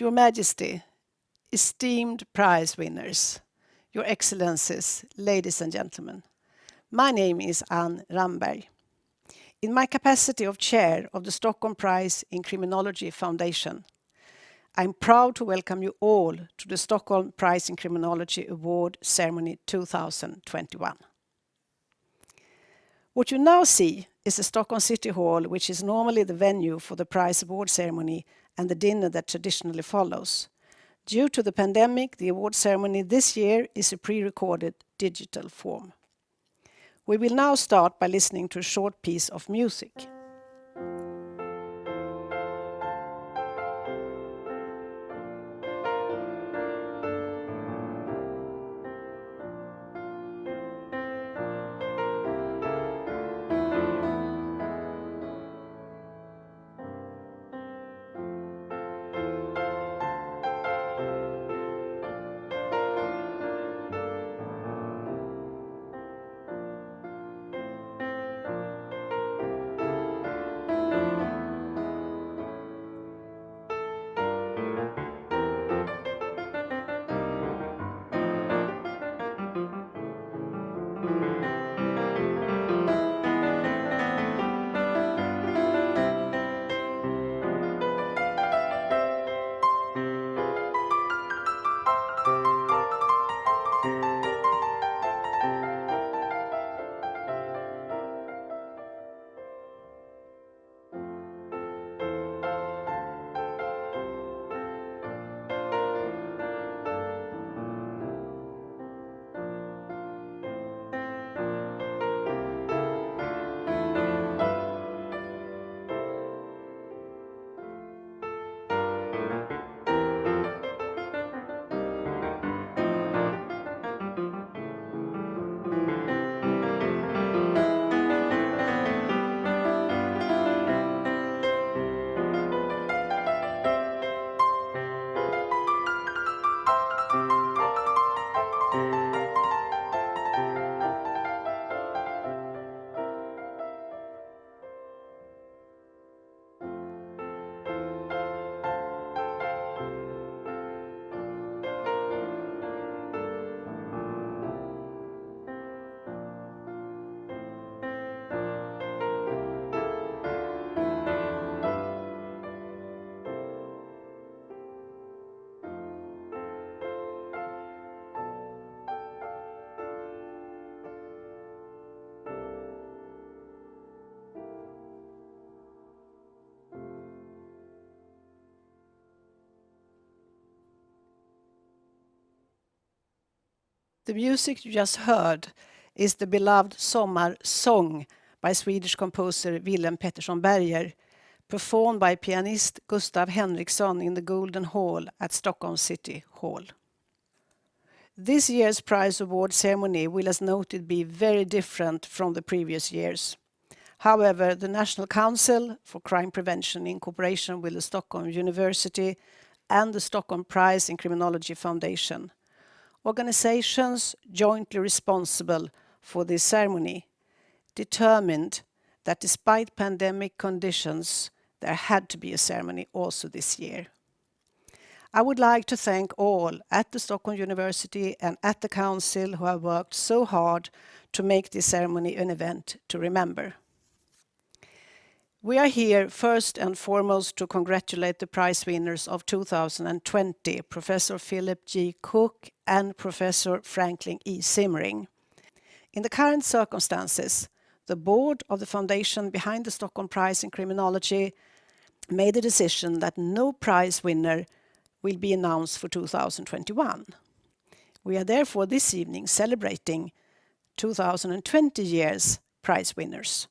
Your Majesty, esteemed prize winners, Your Excellencies, ladies and gentlemen, my name is Ann Ramberg. In my capacity of Chair of the Stockholm Prize in Criminology Foundation, I'm proud to welcome you all to the Stockholm Prize in Criminology Award Ceremony 2021. What you now see is the Stockholm City Hall, which is normally the venue for the prize award ceremony and the dinner that traditionally follows. Due to the pandemic, the award ceremony this year is a pre-recorded digital form. We will now start by listening to a short piece of music. The music you just heard is the beloved Sommar Song by Swedish composer Willem Pettersson Berger, performed by pianist Gustav Henriksson in the Golden Hall at Stockholm City Hall. This year's prize award ceremony will, as noted, be very different from the previous years. However, the National Council for Crime Prevention, in cooperation with the Stockholm University and the Stockholm Prize in Criminology Foundation, organizations jointly responsible for this ceremony, determined that despite pandemic conditions, there had to be a ceremony also this year. I would like to thank all at the Stockholm University and at the Council who have worked so hard to make this ceremony an event to remember. We are here first and foremost to congratulate the prize winners of 2020, Professor Philip G. Cook and Professor Franklin E. Zimmering. In the current circumstances, the board of the foundation behind the Stockholm Prize in Criminology made the decision that no prize winner will be announced for 2021. We are therefore this evening celebrating 2020 year's prize winners.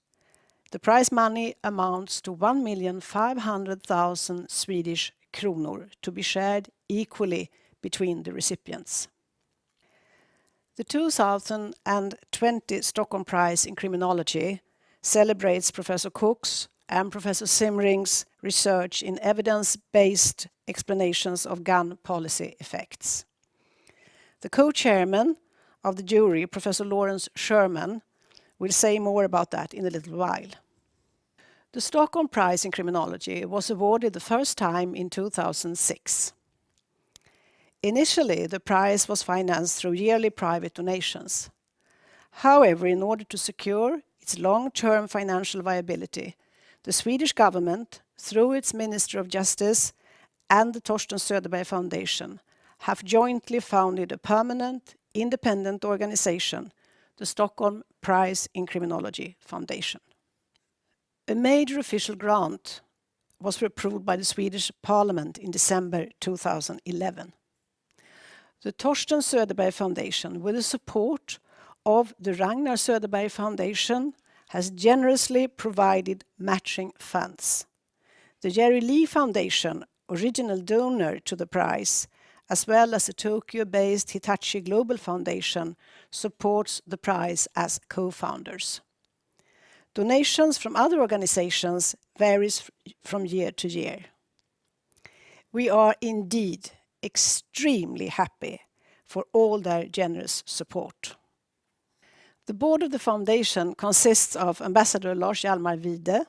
The prize money amounts to 1,500,000 Swedish kronor to be shared equally between the recipients. The 2020 Stockholm Prize in Criminology celebrates Professor Cook's and Professor Zimmering's research in evidence-based explanations of gun policy effects. The co-chairman of the jury, Professor Lawrence Sherman, will say more about that in a little while. The Stockholm Prize in Criminology was awarded the first time in 2006. Initially, the prize was financed through yearly private donations. However, in order to secure its long-term financial viability, the Swedish government, through its Minister of Justice and the Torsten Söderberg Foundation, have jointly founded a permanent, independent organization, the Stockholm Prize in Criminology Foundation. A major official grant was approved by the Swedish Parliament in December 2011. The Torsten Söderberg Foundation, with the support of the Ragnar Söderberg Foundation, has generously provided matching funds. The Jerry Lee Foundation, original donor to the prize, as well as the Tokyo-based Hitachi Global Foundation, supports the prize as co-founders. Donations from other organizations varies from year to year. We are indeed extremely happy for all their generous support. The board of the foundation consists of Ambassador Lars Hjalmar Wide,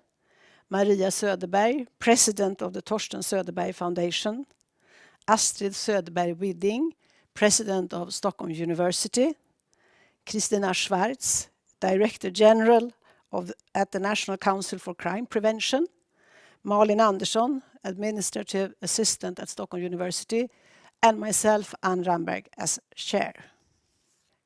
Maria Söderberg, President of the Torsten Söderberg Foundation, Astrid Söderberg Widding, President of Stockholm University, Kristina Schwarz, Director General at the National Council for Crime Prevention, Malin Andersson, Administrative Assistant at Stockholm University, and myself, Ann Ramberg, as Chair.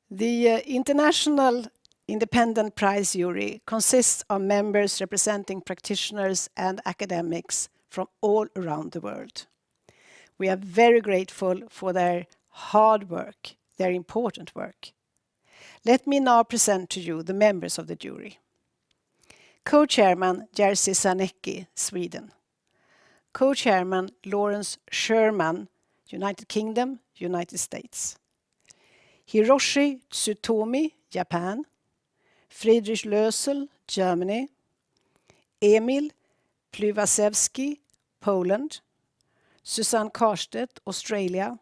The International Independent Prize Jury consists of members representing practitioners and academics from all around the world. We are very grateful for their hard work, their important work. Let me now present to you the members of the jury. Co-chairman Jerzy Sarnecki, Sweden. Co-chairman Lawrence Sherman, United Kingdom, United States. Hiroshi Tsutomi, Japan. Friedrich Lösel, Germany. Emil Plywaszewski, Poland. Susanne Karstedt, Australia.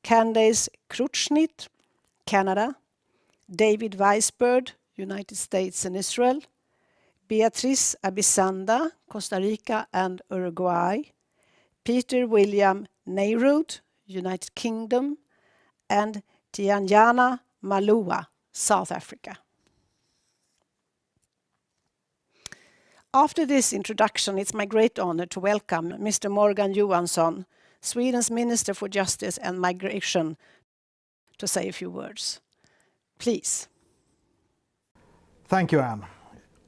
Candace Krucznitt, Canada. David Weisbird, United States and Israel. Beatriz Abisanda, Costa Rica and Uruguay. Peter William Neyrud, United Kingdom. And Tianjana Malua, South Africa. After this introduction, it's my great honor to welcome Mr. Morgan Johansson, Sweden's Minister for Justice and Migration, to say a few words. Please. Thank you, Anne.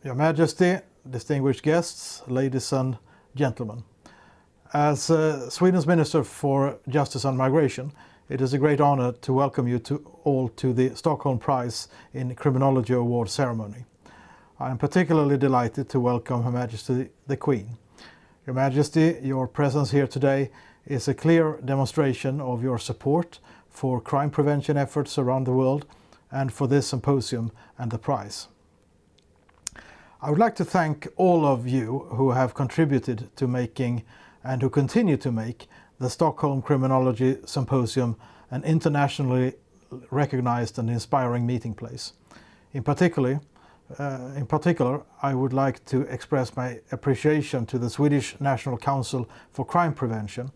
Your Majesty, distinguished guests, ladies and gentlemen. As Sweden's Minister for Justice and Migration, it is a great honor to welcome you all to the Stockholm Prize in Criminology Award ceremony. I am particularly delighted to welcome Her Majesty the Queen. Your Majesty, your presence here today is a clear demonstration of your support for crime prevention efforts around the world and for this symposium and the prize. I would like to thank all of you who have contributed to making and who continue to make the Stockholm Criminology Symposium an internationally recognized and inspiring meeting place. In particular, I would like to express my appreciation to the Swedish National Council for Crime Prevention,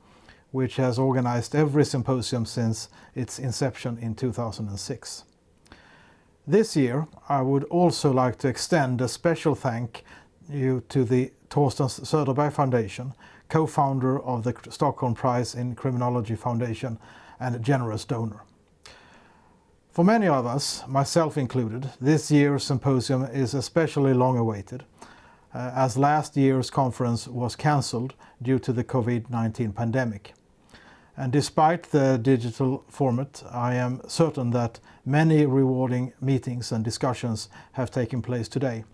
which has organized every symposium since its inception in 2006. This year, I would also like to extend a special thank you to the Torsten Söderberg Foundation, co-founder of the Stockholm Prize in Criminology Foundation and a generous donor. For many of us, myself included, this year's symposium is especially long awaited, as last year's conference was cancelled due to the COVID-19 pandemic. And despite the digital format, I am certain that many rewarding meetings and discussions have taken place today,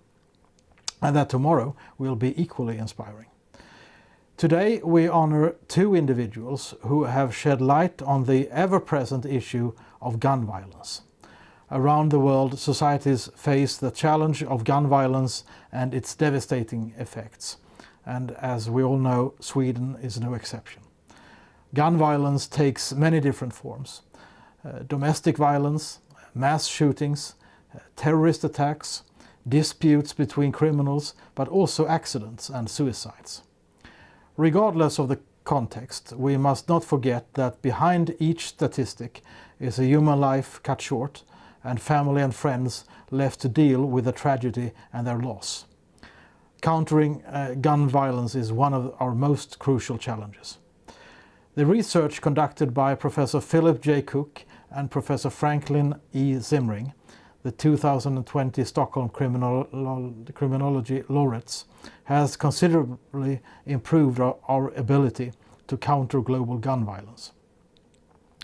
and that tomorrow will be equally inspiring. Today we honor two individuals who have shed light on the ever-present issue of gun violence. Around the world, societies face the challenge of gun violence and its devastating effects. And as we all know, Sweden is no exception. Gun violence takes many different forms. Domestic violence, mass shootings, terrorist attacks, disputes between criminals, but also accidents and suicides. Regardless of the context, we must not forget that behind each statistic is a human life cut short and family and friends left to deal with the tragedy and their loss. Countering gun violence is one of our most crucial challenges. The research conducted by Professor Philip J. Cook and Professor Franklin E. Zimmering, the 2020 Stockholm Criminology laureates, has considerably improved our ability to counter global gun violence.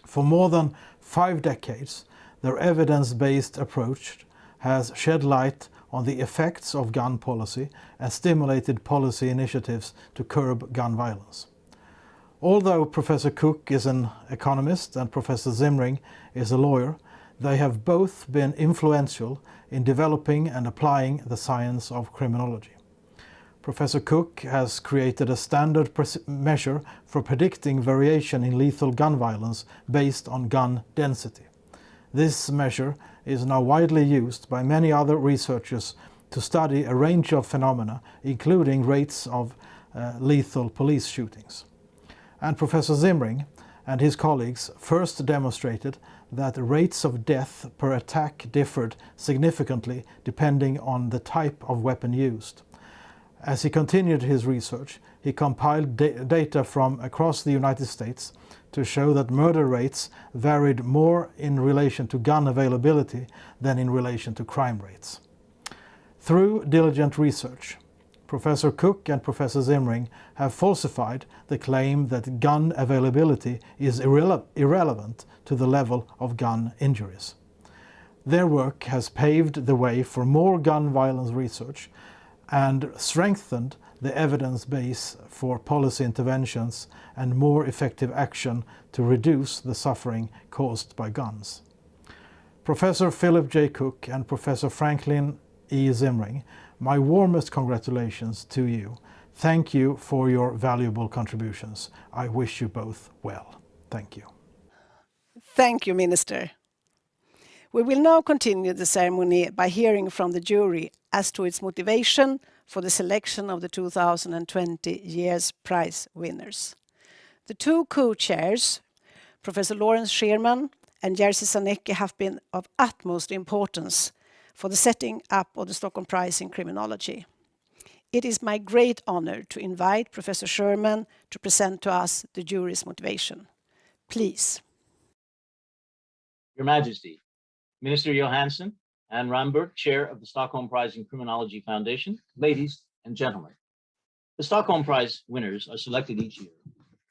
For more than 5 decades, their evidence-based approach has shed light on the effects of gun policy and stimulated policy initiatives to curb gun violence. Although Professor Cook is an economist and Professor Zimmering is a lawyer, they have both been influential in developing and applying the science of criminology. Professor Cook has created a standard measure for predicting variation in lethal gun violence based on gun density. This measure is now widely used by many other researchers to study a range of phenomena, including rates of lethal police shootings. And Professor Zimmering and his colleagues first demonstrated that rates of death per attack differed significantly depending on the type of weapon used. As he continued his research, he compiled data from across the United States to show that murder rates varied more in relation to gun availability than in relation to crime rates. Through diligent research, Professor Cook and Professor Zimmering have falsified the claim that gun availability is irrelevant to the level of gun injuries. Their work has paved the way for more gun violence research and strengthened the evidence base for policy interventions and more effective action to reduce the suffering caused by guns. Professor Philip J. Cook and Professor Franklin E. Zimmering, my warmest congratulations to you. Thank you for your valuable contributions. I wish you both well. Thank you. Thank you, Minister. We will now continue the ceremony by hearing from the jury as to its motivation for the selection of the 2020 year's prize winners. The 2 co-chairs, Professor Lawrence Scherman and Jerzy Sarnecki, have been of utmost importance for the setting up of the Stockholm Prize in Criminology. It is my great honor to invite Professor Scherman to present to us the jury's motivation. Please. Your Majesty, Minister Johansson, Anne Ramberg, Chair of the Stockholm Prize in Criminology Foundation, ladies and gentlemen. The Stockholm Prize winners are selected each year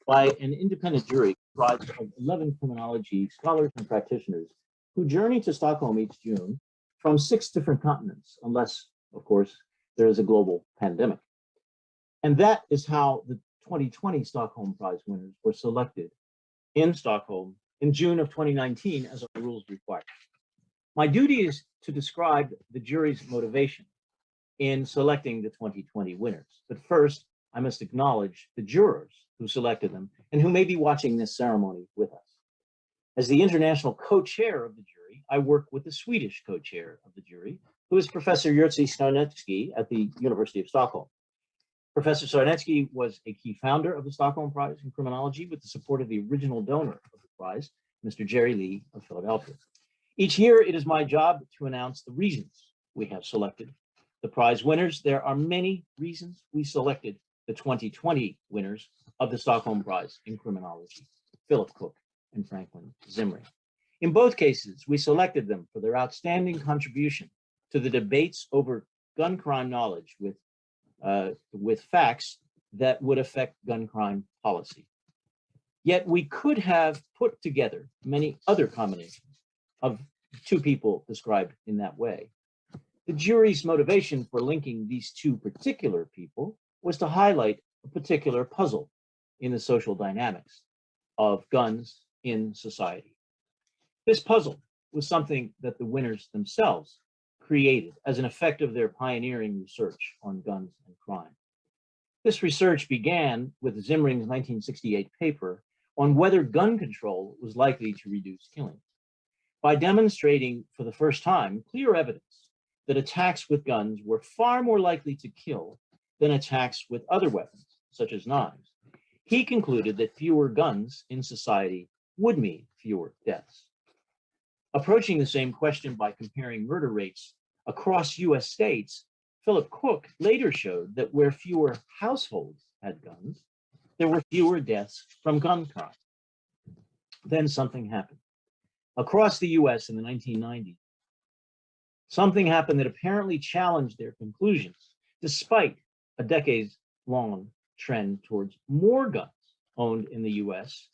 by an independent jury comprised of 11 criminology scholars and practitioners who journey to Stockholm each June from 6 different continents, unless, of course, there is a global pandemic. And that is how the 2020 Stockholm Prize winners were selected in Stockholm in June of 2019, as our rules require. My duty is to describe the jury's motivation in selecting the 2020 winners. But first, I must acknowledge the jurors who selected them and who may be watching this ceremony with us. As the international co-chair of the jury, I work with the Swedish co-chair of the jury, who is Professor Jerzy Sarnecki at the University of Stockholm. Professor Sarnecki was a key founder of the Stockholm Prize in Criminology with the support of the original donor of the prize, Mr. Jerry Lee of Philadelphia. Each year, it is my job to announce the reasons we have selected the prize winners. There are many reasons we selected the 2020 winners of the Stockholm Prize in Criminology, Philip Cook and Franklin Zimmering. In both cases, we selected them for their outstanding contribution to the debates over gun crime knowledge with facts that would affect gun crime policy. Yet we could have put together many other combinations of 2 people described in that way. The jury's motivation for linking these 2 particular people was to highlight a particular puzzle in the social dynamics of guns in society. This puzzle was something that the winners themselves created as an effect of their pioneering research on guns and crime. This research began with Zimmering's 1968 paper on whether gun control was likely to reduce killing, by demonstrating for the first time clear evidence that attacks with guns were far more likely to kill than attacks with other weapons, such as knives. He concluded that fewer guns in society would mean fewer deaths. Approaching the same question by comparing murder rates across US states, Philip Cook later showed that where fewer households had guns, there were fewer deaths from gun crime. Then something happened. Across the US in the 1990s, something happened that apparently challenged their conclusions, despite a decades-long trend towards more guns owned in the US.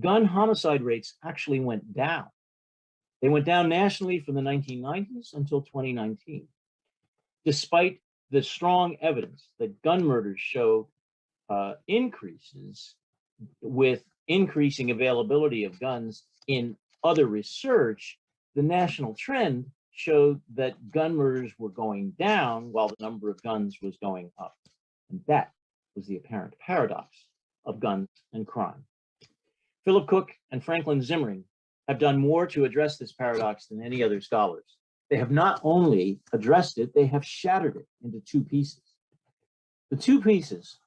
Gun homicide rates actually went down. They went down nationally from the 1990s until 2019. Despite the strong evidence that gun murders show increases with increasing availability of guns in other research, the national trend showed that gun murders were going down while the number of guns was going up. And that was the apparent paradox of guns and crime. Philip Cook and Franklin Zimmering have done more to address this paradox than any other scholars. They have not only addressed it, they have shattered it into two pieces. The two pieces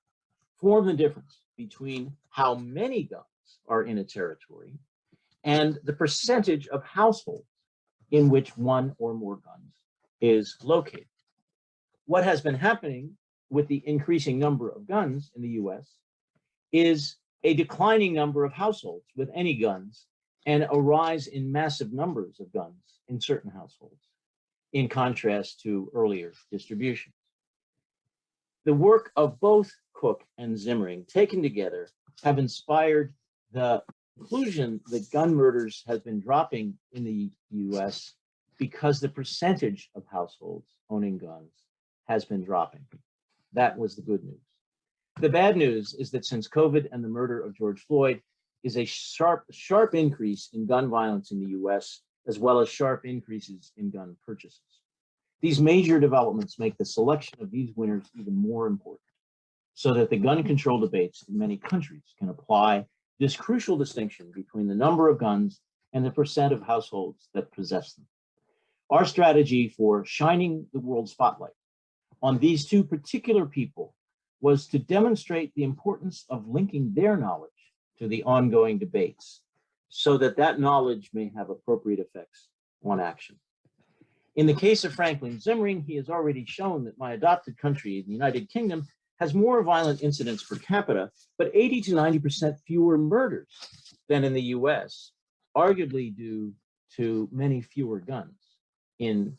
form the difference between how many guns are in a territory and the percentage of households in which one or more guns is located. What has been happening with the increasing number of guns in the US is a declining number of households with any guns and a rise in massive numbers of guns in certain households, in contrast to earlier distributions. The work of both Cook and Zimmering taken together have inspired the conclusion that gun murders has been dropping in the US because the percentage of households owning guns has been dropping. That was the good news. The bad news is that since COVID and the murder of George Floyd is a sharp increase in gun violence in the US, as well as sharp increases in gun purchases. These major developments make the selection of these winners even more important, so that the gun control debates in many countries can apply this crucial distinction between the number of guns and the percent of households that possess them. Our strategy for shining the world spotlight on these two particular people was to demonstrate the importance of linking their knowledge to the ongoing debates, so that that knowledge may have appropriate effects on action. In the case of Franklin Zimmering, he has already shown that my adopted country, the United Kingdom, has more violent incidents per capita, but 80 to 90% fewer murders than in the US, arguably due to many fewer guns in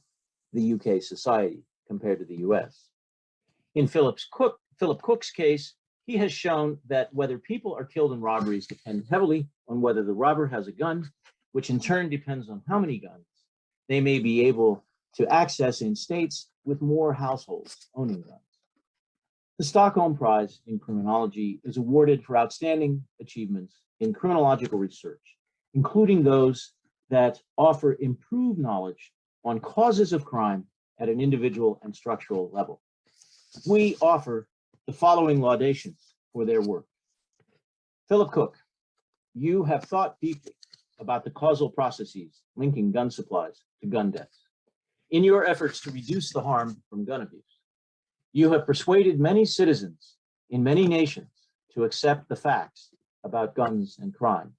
the UK society compared to the US. In Philip Cook's case, he has shown that whether people are killed in robberies depends heavily on whether the robber has a gun, which in turn depends on how many guns they may be able to access in states with more households owning guns. The Stockholm Prize in Criminology is awarded for outstanding achievements in criminological research, including those that offer improved knowledge on causes of crime at an individual and structural level. We offer the following laudations for their work. Philip Cook, you have thought deeply about the causal processes linking gun supplies to gun deaths. In your efforts to reduce the harm from gun abuse, you have persuaded many citizens in many nations to accept the facts about guns and crime.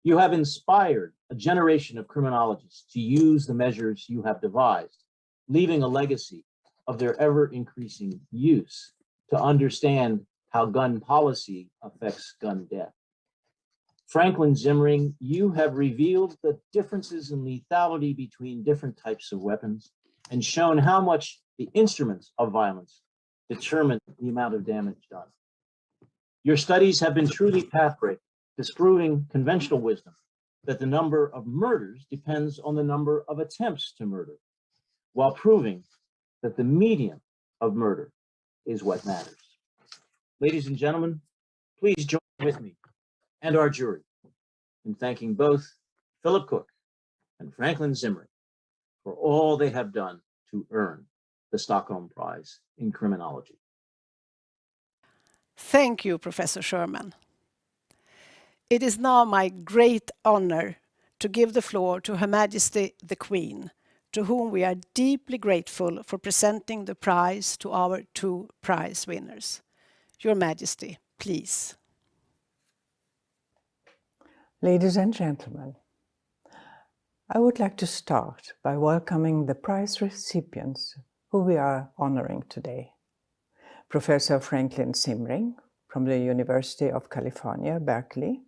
You have inspired a generation of criminologists to use the measures you have devised, leaving a legacy of their ever-increasing use to understand how gun policy affects gun death. Franklin Zimmering, you have revealed the differences in lethality between different types of weapons and shown how much the instruments of violence determine the amount of damage done. Your studies have been truly pathbreaking, disproving conventional wisdom that the number of murders depends on the number of attempts to murder, while proving that the medium of murder is what matters. Ladies and gentlemen, please join with me and our jury in thanking both Philip Cook and Franklin Zimmering for all they have done to earn the Stockholm Prize in Criminology. Thank you, Professor Sherman. It is now my great honor to give the floor to Her Majesty the Queen, to whom we are deeply grateful for presenting the prize to our two prize winners. Your Majesty, please. Ladies and gentlemen, I would like to start by welcoming the prize recipients who we are honoring today. Professor Franklin Zimmering from the University of California, Berkeley,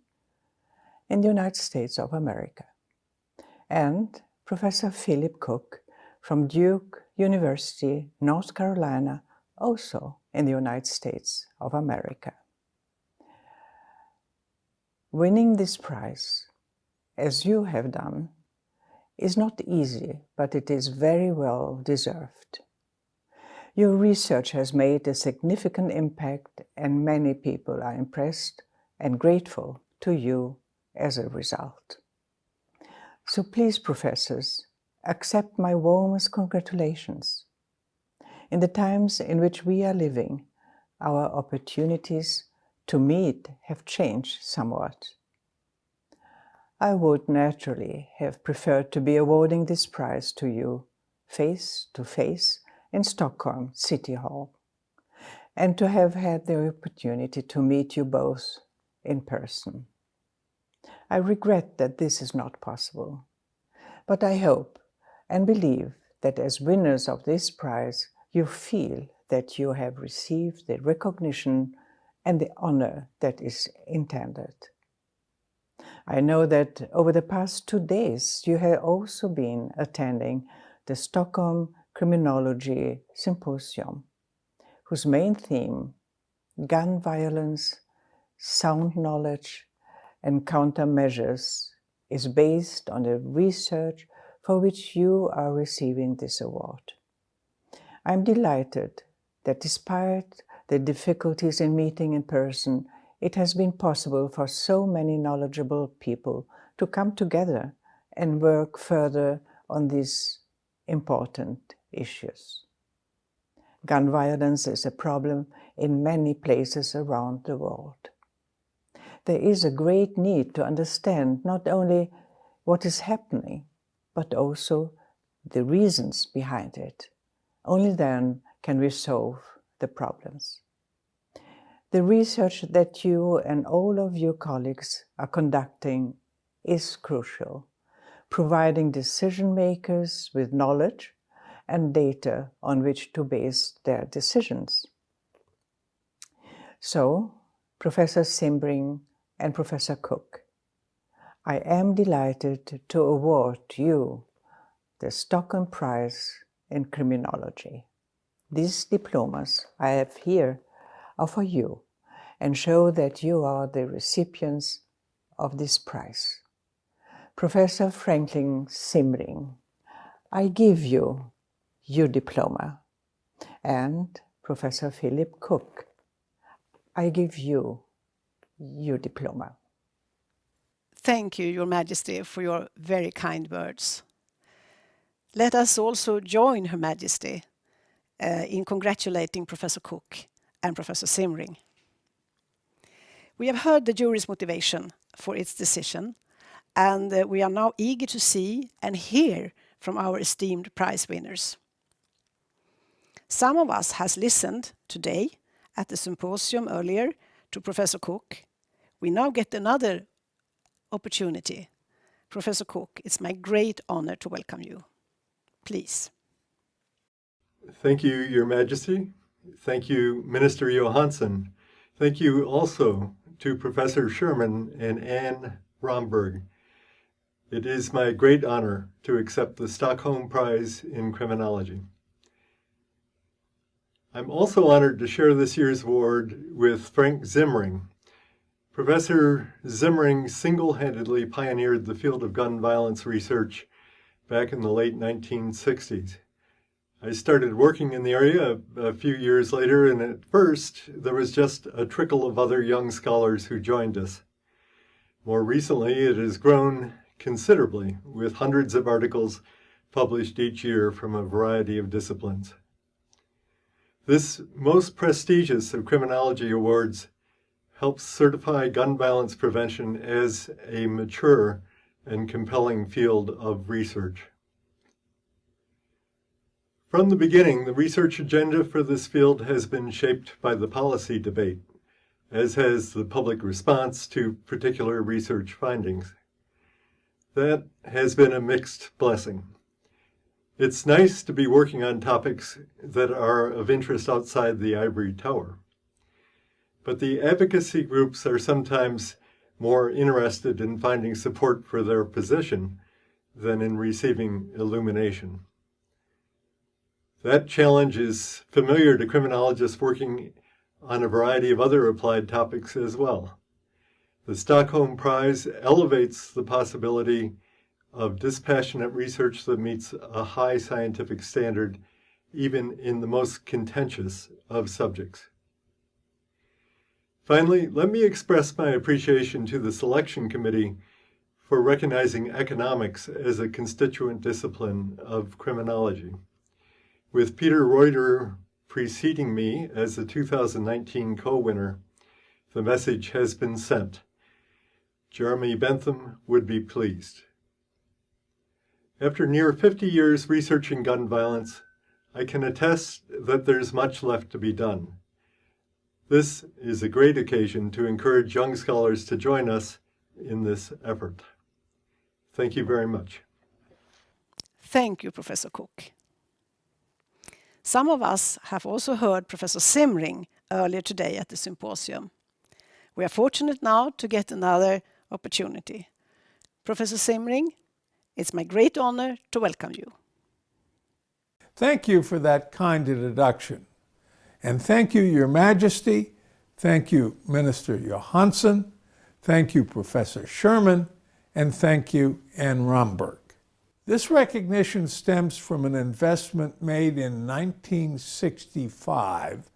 in the United States of America, and Professor Philip Cook from Duke University, North Carolina, also in the United States of America. Winning this prize, as you have done, is not easy, but it is very well deserved. Your research has made a significant impact, and many people are impressed and grateful to you as a result. So please, professors, accept my warmest congratulations. In the times in which we are living, our opportunities to meet have changed somewhat. I would naturally have preferred to be awarding this prize to you face to face in Stockholm City Hall, and to have had the opportunity to meet you both in person. I regret that this is not possible, but I hope and believe that as winners of this prize, you feel that you have received the recognition and the honor that is intended. I know that over the past 2 days, you have also been attending the Stockholm Criminology Symposium, whose main theme, gun violence, sound knowledge, and countermeasures, is based on the research for which you are receiving this award. I'm delighted that despite the difficulties in meeting in person, it has been possible for so many knowledgeable people to come together and work further on these important issues. Gun violence is a problem in many places around the world. There is a great need to understand not only what is happening, but also the reasons behind it. Only then can we solve the problems. The research that you and all of your colleagues are conducting is crucial, providing decision makers with knowledge and data on which to base their decisions. So, Professor Zimmering and Professor Cook, I am delighted to award you the Stockholm Prize in Criminology. These diplomas I have here are for you and show that you are the recipients of this prize. Professor Franklin Zimmering, I give you your diploma, and Professor Philip Cook, I give you your diploma. Thank you, Your Majesty, for your very kind words. Let us also join Her Majesty in congratulating Professor Cook and Professor Zimmering. We have heard the jury's motivation for its decision, and we are now eager to see and hear from our esteemed prize winners. Some of us has listened today at the symposium earlier to Professor Cook. We now get another opportunity. Professor Cook, it's my great honor to welcome you. Please. Thank you, Your Majesty. Thank you, Minister Johansson. Thank you also to Professor Sherman and Anne Romberg. It is my great honor to accept the Stockholm Prize in Criminology. I'm also honored to share this year's award with Frank Zimmering. Professor Zimmering single-handedly pioneered the field of gun violence research back in the late 1960s. I started working in the area a few years later, and at first there was just a trickle of other young scholars who joined us. More recently, it has grown considerably, with hundreds of articles published each year from a variety of disciplines. This most prestigious of criminology awards helps certify gun violence prevention as a mature and compelling field of research. From the beginning, the research agenda for this field has been shaped by the policy debate. as has the public response to particular research findings. That has been a mixed blessing. It's nice to be working on topics that are of interest outside the ivory tower. But the advocacy groups are sometimes more interested in finding support for their position than in receiving illumination. That challenge is familiar to criminologists working on a variety of other applied topics as well. The Stockholm Prize elevates the possibility of dispassionate research that meets a high scientific standard, even in the most contentious of subjects. Finally, let me express my appreciation to the selection committee for recognizing economics as a constituent discipline of criminology. With Peter Reuter preceding me as the 2019 co-winner, the message has been sent. Jeremy Bentham would be pleased. After near 50 years researching gun violence, I can attest that there's much left to be done. This is a great occasion to encourage young scholars to join us in this effort. Thank you very much. Thank you, Professor Cook. Some of us have also heard Professor Zimmering earlier today at the symposium. We are fortunate now to get another opportunity. Professor Zimmering, it's my great honor to welcome you. Thank you for that kind introduction. And thank you, Your Majesty. Thank you, Minister Johansson. Thank you, Professor Sherman. And thank you, Anne Romberg. This recognition stems from an investment made in 1965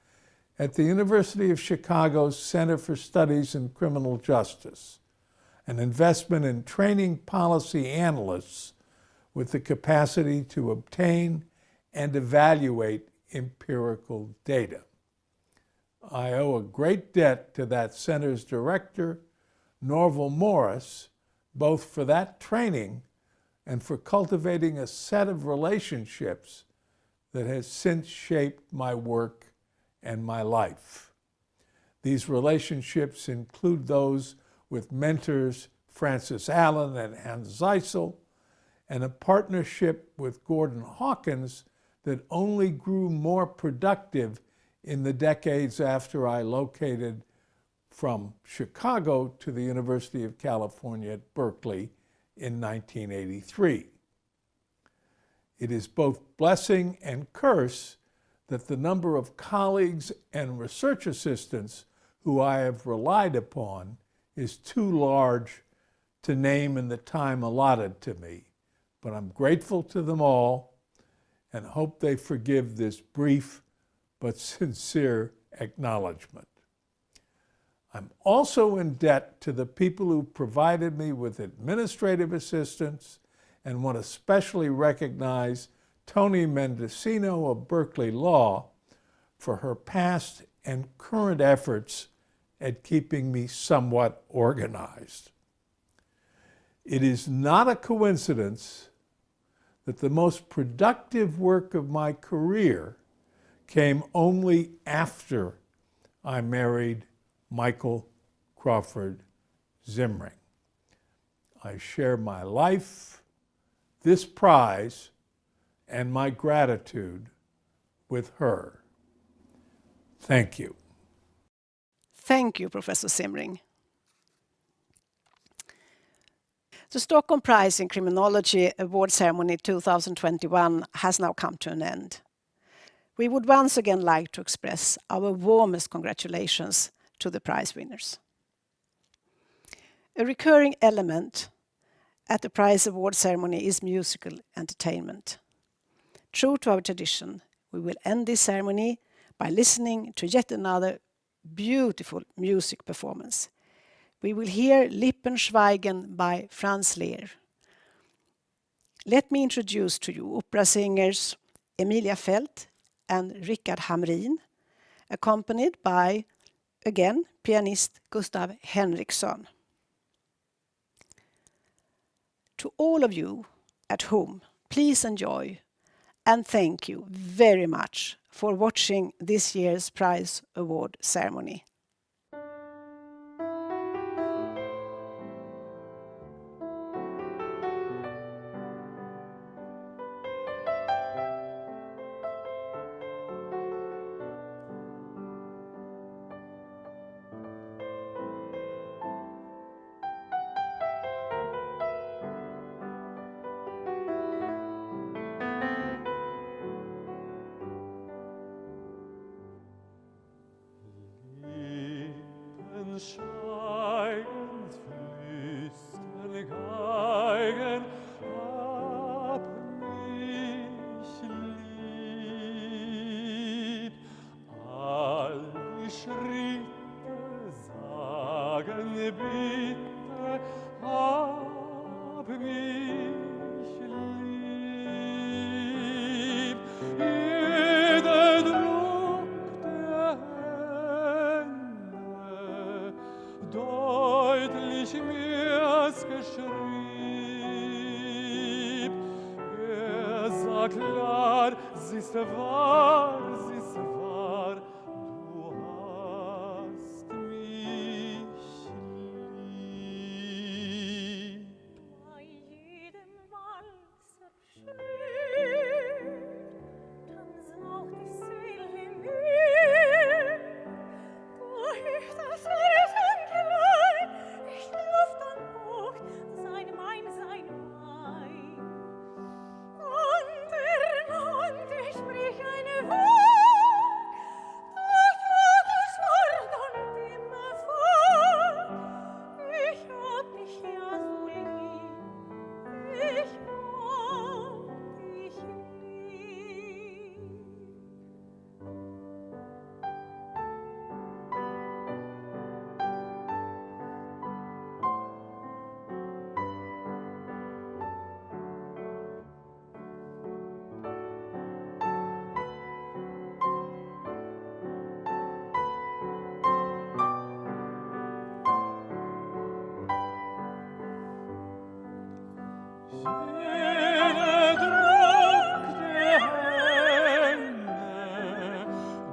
at the University of Chicago's Center for Studies in Criminal Justice, an investment in training policy analysts with the capacity to obtain and evaluate empirical data. I owe a great debt to that center's director, Norval Morris, both for that training and for cultivating a set of relationships that has since shaped my work and my life. These relationships include those with mentors Francis Allen and Hans Zeisel, and a partnership with Gordon Hawkins that only grew more productive in the decades after I located from Chicago to the University of California at Berkeley in 1983. It is both blessing and curse that the number of colleagues and research assistants who I have relied upon is too large to name in the time allotted to me. But I'm grateful to them all and hope they forgive this brief but sincere acknowledgement. I'm also in debt to the people who provided me with administrative assistance and want to especially recognize Toni Mendocino of Berkeley Law for her past and current efforts at keeping me somewhat organized. It is not a coincidence that the most productive work of my career came only after I married Michael Crawford Zimmering. I share my life, this prize, and my gratitude with her. Thank you. Thank you, Professor Zimmering. The Stockholm Prize in Criminology Award Ceremony 2021 has now come to an end. We would once again like to express our warmest congratulations to the prize winners. A recurring element at the prize award ceremony is musical entertainment. True to our tradition, we will end this ceremony by listening to yet another beautiful music performance. We will hear Lippenschweigen by Franz Lehr. Let me introduce to you opera singers Emilia Fält and Richard Hamrin, accompanied by, again, pianist Gustav Henriksson. To all of you at home, please enjoy and thank you very much for watching this year's prize award ceremony. bitte, hab mich lieb. Jeder Druck der Hände deutlich mir's geschrieb. Sah klar, siehst wahr, du hast mich lieb. Bei jedem Walzer schön, dann saugt die Seele in mir. Durch das Riesenkleid, ich luft und Buch, sein mein. Und ich sprich eine Wort, das Wort und immer fort. Ich hab dich ja so lieb, ich hab dich lieb. Jeder Druck der Hände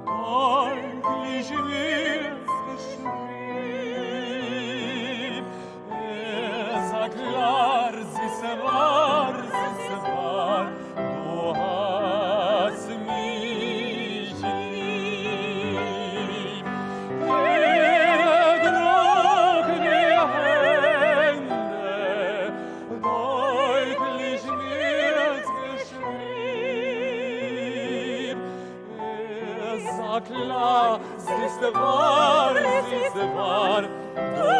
deutlich mir's geschrieb. Sah klar, siehst wahr, du hast mich lieb. Jeder Druck der Hände deutlich mir's geschrieb. Sah klar, siehst wahr, du